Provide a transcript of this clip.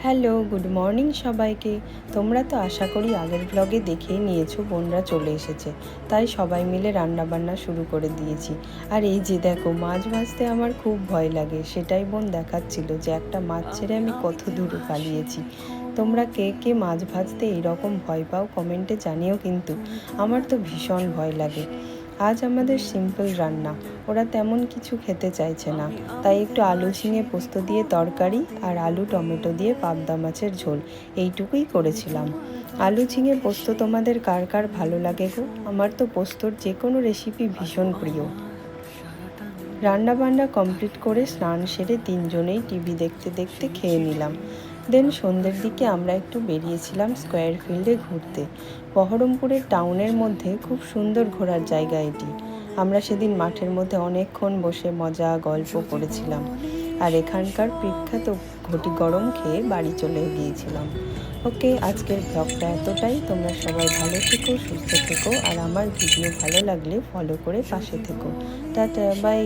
Hello, good morning সবাইকে। তোমরা তো আশা করি আগের ব্লগে দেখেই নিয়েছো বোনরা চলে এসেছে, তাই সবাই মিলে রান্নাবান্না শুরু করে দিয়েছি। আর এই যে দেখো, মাছ ভাজতে আমার খুব ভয় লাগে, সেটাই বোন দেখাচ্ছিল যে একটা মাছ ছেড়ে আমি কত দূরে পালিয়েছি। তোমরা কে কে মাছ ভাজতে এইরকম ভয় পাও কমেন্টে জানিও কিন্তু। আমার তো ভীষণ ভয় লাগে। আজ আমাদের সিম্পল রান্না, ওরা তেমন কিছু খেতে চাইছে না, তাই একটু আলু ঝিঙে পোস্ত দিয়ে তরকারি আর আলু টমেটো দিয়ে পাবদা মাছের ঝোল এইটুকুই করেছিলাম। আলু ঝিঙে পোস্ত তোমাদের কার কার ভালো লাগে গো? আমার তো পোস্তর যে কোনো রেসিপি ভীষণ প্রিয়। রান্নাবান্না কমপ্লিট করে স্নান সেরে তিনজনেই টিভি দেখতে দেখতে খেয়ে নিলাম। দেন সন্ধ্যের দিকে আমরা একটু বেরিয়েছিলাম স্কোয়ার ফিল্ডে ঘুরতে। বহরমপুরের টাউনের মধ্যে খুব সুন্দর ঘোরার জায়গা এটি। আমরা সেদিন মাঠের মধ্যে অনেকক্ষণ বসে মজা গল্প করেছিলাম, আর এখানকার বিখ্যাত ঘটি গরম খেয়ে বাড়ি চলে গিয়েছিলাম। ওকে, আজকের ব্লগটা এতটাই। তোমরা সবাই ভালো থেকো, সুস্থ থেকো, আর আমার ভিডিও ভালো লাগলে ফলো করে পাশে থেকো। Tata, by.